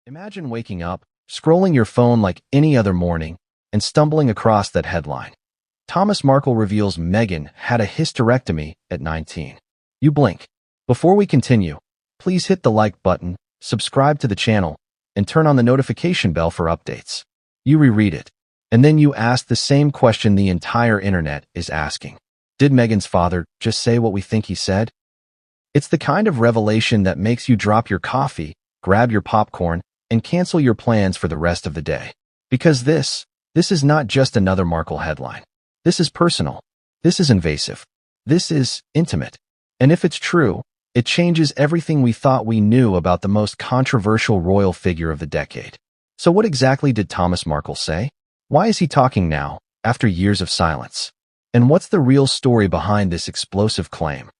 Imagine waking up, scrolling your phone like any other morning, and stumbling across that headline. Thomas Markle reveals Meghan had a hysterectomy at 19. You blink. Before we continue, please hit the like button, subscribe to the channel, and turn on the notification bell for updates. You reread it, and then you ask the same question the entire internet is asking. Did Meghan's father just say what we think he said? It's the kind of revelation that makes you drop your coffee, grab your popcorn, and cancel your plans for the rest of the day. Because this is not just another Markle headline. This is personal. This is invasive. This is intimate. And if it's true, it changes everything we thought we knew about the most controversial royal figure of the decade. So what exactly did Thomas Markle say? Why is he talking now, after years of silence? And what's the real story behind this explosive claim?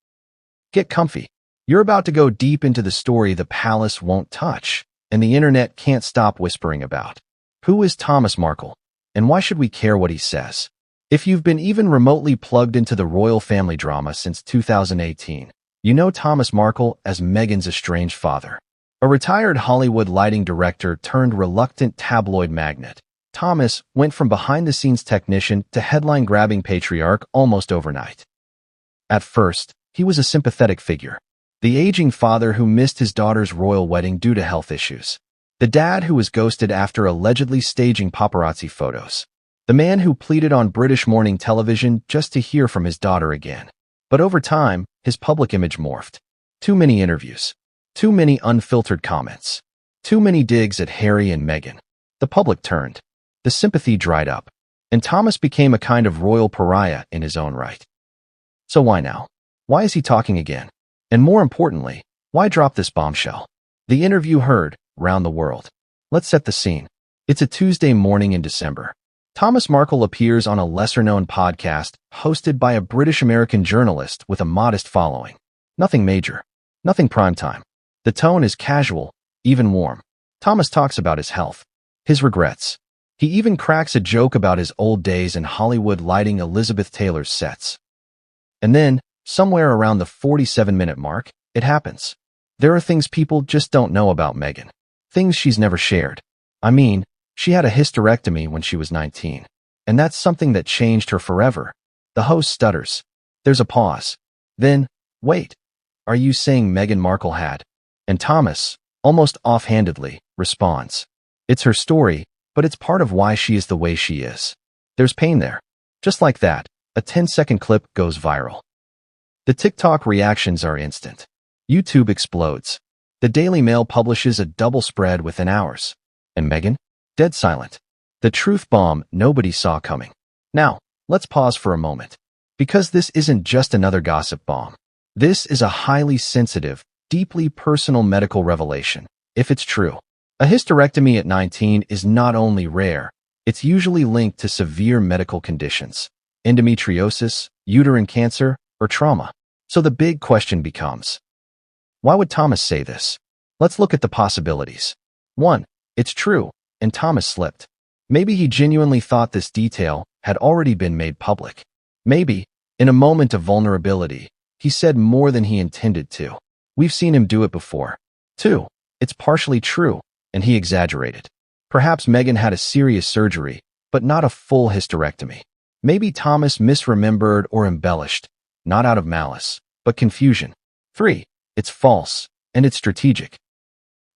Get comfy. You're about to go deep into the story the palace won't touch, and the internet can't stop whispering about. Who is Thomas Markle, and why should we care what he says? If you've been even remotely plugged into the royal family drama since 2018, you know Thomas Markle as Meghan's estranged father. A retired Hollywood lighting director turned reluctant tabloid magnate, Thomas went from behind-the-scenes technician to headline-grabbing patriarch almost overnight. At first, he was a sympathetic figure. The aging father who missed his daughter's royal wedding due to health issues. The dad who was ghosted after allegedly staging paparazzi photos. The man who pleaded on British morning television just to hear from his daughter again. But over time, his public image morphed. Too many interviews. Too many unfiltered comments. Too many digs at Harry and Meghan. The public turned. The sympathy dried up. And Thomas became a kind of royal pariah in his own right. So why now? Why is he talking again? And more importantly, why drop this bombshell? The interview heard round the world. Let's set the scene. It's a Tuesday morning in December. Thomas Markle appears on a lesser-known podcast hosted by a British-American journalist with a modest following. Nothing major. Nothing primetime. The tone is casual, even warm. Thomas talks about his health, his regrets. He even cracks a joke about his old days in Hollywood lighting Elizabeth Taylor's sets. And then, somewhere around the 47-minute mark, it happens. There are things people just don't know about Meghan. Things she's never shared. I mean, she had a hysterectomy when she was 19. And that's something that changed her forever. The host stutters. There's a pause. Then, wait. Are you saying Meghan Markle had? And Thomas, almost offhandedly, responds. It's her story, but it's part of why she is the way she is. There's pain there. Just like that, a 10-second clip goes viral. The TikTok reactions are instant. YouTube explodes. The Daily Mail publishes a double spread within hours. And Meghan? Dead silent. The truth bomb nobody saw coming. Now, let's pause for a moment. Because this isn't just another gossip bomb. This is a highly sensitive, deeply personal medical revelation, if it's true. A hysterectomy at 19 is not only rare, it's usually linked to severe medical conditions. Endometriosis, uterine cancer, or trauma. So the big question becomes, why would Thomas say this? Let's look at the possibilities. 1. It's true, and Thomas slipped. Maybe he genuinely thought this detail had already been made public. Maybe, in a moment of vulnerability, he said more than he intended to. We've seen him do it before. 2. It's partially true, and he exaggerated. Perhaps Meghan had a serious surgery, but not a full hysterectomy. Maybe Thomas misremembered or embellished, not out of malice, but confusion. 3. It's false, and it's strategic.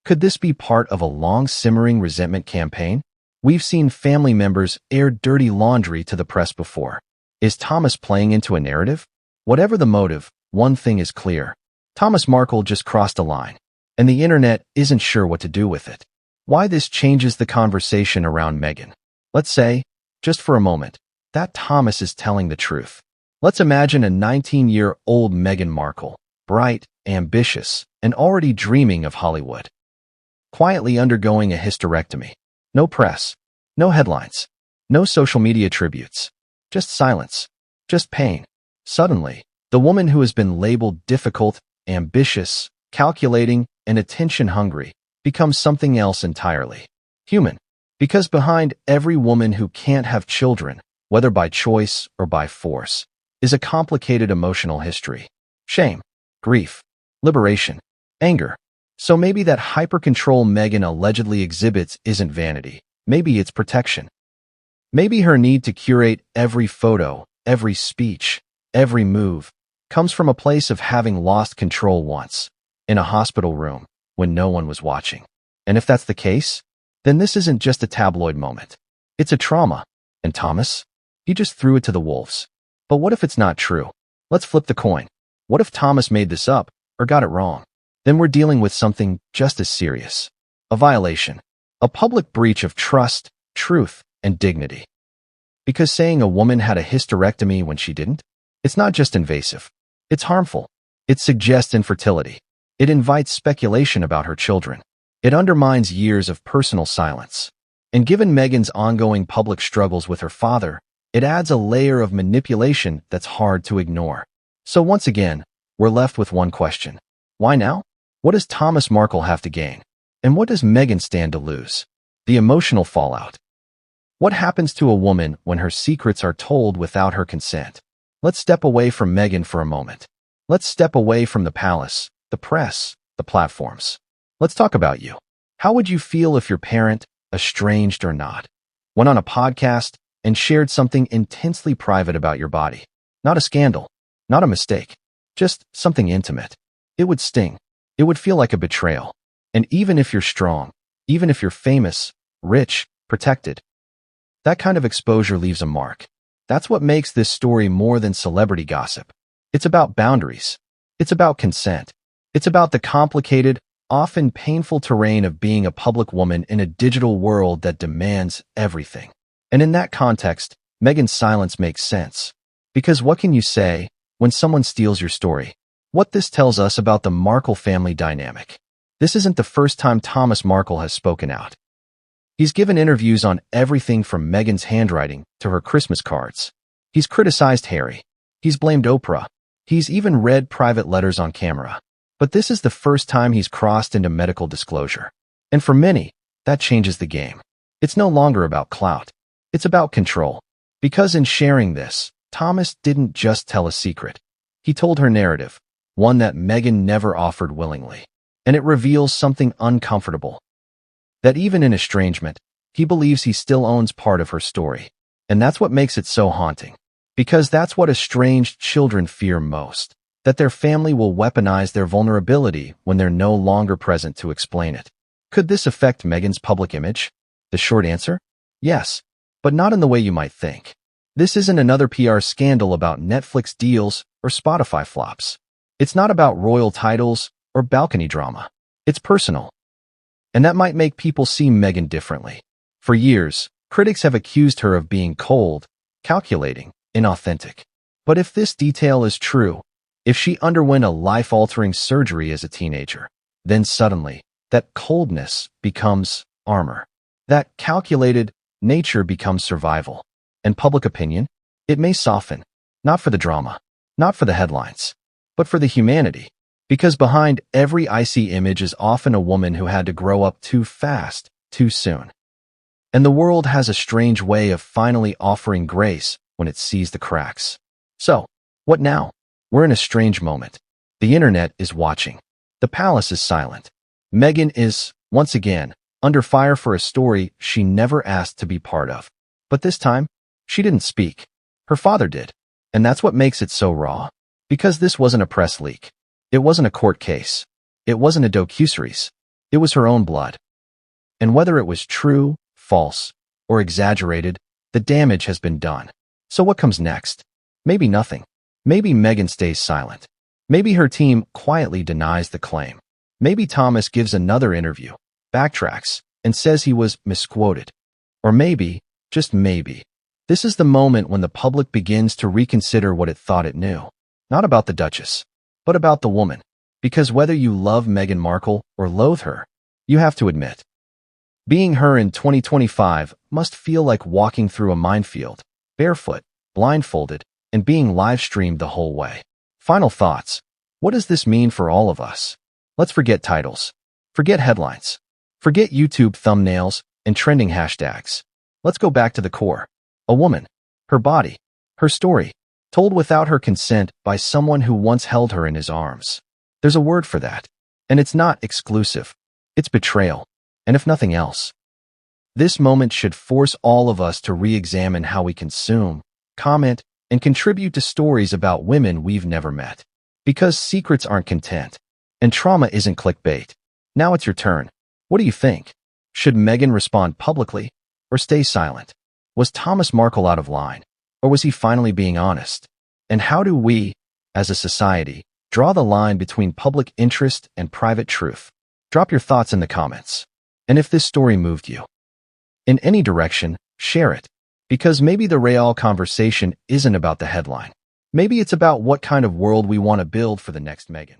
Could this be part of a long-simmering resentment campaign? We've seen family members air dirty laundry to the press before. Is Thomas playing into a narrative? Whatever the motive, one thing is clear. Thomas Markle just crossed a line, and the internet isn't sure what to do with it. Why this changes the conversation around Meghan? Let's say, just for a moment, that Thomas is telling the truth. Let's imagine a 19-year-old Meghan Markle, bright, ambitious, and already dreaming of Hollywood. Quietly undergoing a hysterectomy. No press. No headlines. No social media tributes. Just silence. Just pain. Suddenly, the woman who has been labeled difficult, ambitious, calculating, and attention-hungry becomes something else entirely. Human. Because behind every woman who can't have children, whether by choice or by force, is a complicated emotional history. Shame, grief, liberation, anger, So maybe that hyper-control Meghan allegedly exhibits isn't vanity. Maybe it's protection. Maybe her need to curate every photo, every speech, every move comes from a place of having lost control once, in a hospital room, when no one was watching. And if that's the case, then this isn't just a tabloid moment. It's a trauma. And Thomas? He just threw it to the wolves. But what if it's not true? Let's flip the coin. What if Thomas made this up, or got it wrong? Then we're dealing with something just as serious. A violation. A public breach of trust, truth, and dignity. Because saying a woman had a hysterectomy when she didn't? It's not just invasive. It's harmful. It suggests infertility. It invites speculation about her children. It undermines years of personal silence. And given Meghan's ongoing public struggles with her father, it adds a layer of manipulation that's hard to ignore. So once again, we're left with one question. Why now? What does Thomas Markle have to gain? And what does Meghan stand to lose? The emotional fallout. What happens to a woman when her secrets are told without her consent? Let's step away from Meghan for a moment. Let's step away from the palace, the press, the platforms. Let's talk about you. How would you feel if your parent, estranged or not, went on a podcast and shared something intensely private about your body? Not a scandal, not a mistake, just something intimate. It would sting. It would feel like a betrayal. And even if you're strong, even if you're famous, rich, protected, that kind of exposure leaves a mark. That's what makes this story more than celebrity gossip. It's about boundaries. It's about consent. It's about the complicated, often painful terrain of being a public woman in a digital world that demands everything. And in that context, Meghan's silence makes sense. Because what can you say when someone steals your story? What this tells us about the Markle family dynamic. This isn't the first time Thomas Markle has spoken out. He's given interviews on everything from Meghan's handwriting to her Christmas cards. He's criticized Harry. He's blamed Oprah. He's even read private letters on camera. But this is the first time he's crossed into medical disclosure. And for many, that changes the game. It's no longer about clout. It's about control. Because in sharing this, Thomas didn't just tell a secret. He told her narrative, one that Meghan never offered willingly. And it reveals something uncomfortable. That even in estrangement, he believes he still owns part of her story. And that's what makes it so haunting. Because that's what estranged children fear most. That their family will weaponize their vulnerability when they're no longer present to explain it. Could this affect Meghan's public image? The short answer? Yes, but not in the way you might think. This isn't another PR scandal about Netflix deals or Spotify flops. It's not about royal titles or balcony drama. It's personal. And that might make people see Meghan differently. For years, critics have accused her of being cold, calculating, inauthentic. But if this detail is true, if she underwent a life-altering surgery as a teenager, then suddenly, that coldness becomes armor. That calculated nature becomes survival. And public opinion? It may soften, not for the drama, not for the headlines, but for the humanity. Because behind every icy image is often a woman who had to grow up too fast, too soon. And the world has a strange way of finally offering grace when it sees the cracks. So, what now? We're in a strange moment. The internet is watching. The palace is silent. Meghan is, once again, under fire for a story she never asked to be part of. But this time, she didn't speak. Her father did. And that's what makes it so raw. Because this wasn't a press leak. It wasn't a court case. It wasn't a docuseries. It was her own blood. And whether it was true, false, or exaggerated, the damage has been done. So what comes next? Maybe nothing. Maybe Meghan stays silent. Maybe her team quietly denies the claim. Maybe Thomas gives another interview, backtracks, and says he was misquoted. Or maybe, just maybe, this is the moment when the public begins to reconsider what it thought it knew. Not about the Duchess, but about the woman. Because whether you love Meghan Markle or loathe her, you have to admit, being her in 2025 must feel like walking through a minefield, barefoot, blindfolded, and being live-streamed the whole way. Final thoughts. What does this mean for all of us? Let's forget titles. Forget headlines. Forget YouTube thumbnails and trending hashtags. Let's go back to the core. A woman. Her body. Her story. Told without her consent by someone who once held her in his arms. There's a word for that. And it's not exclusive. It's betrayal. And if nothing else, this moment should force all of us to re-examine how we consume, comment, and contribute to stories about women we've never met. Because secrets aren't content, and trauma isn't clickbait. Now it's your turn. What do you think? Should Meghan respond publicly or stay silent? Was Thomas Markle out of line, or was he finally being honest? And how do we, as a society, draw the line between public interest and private truth? Drop your thoughts in the comments. And if this story moved you in any direction, share it. Because maybe the real conversation isn't about the headline. Maybe it's about what kind of world we want to build for the next Meghan.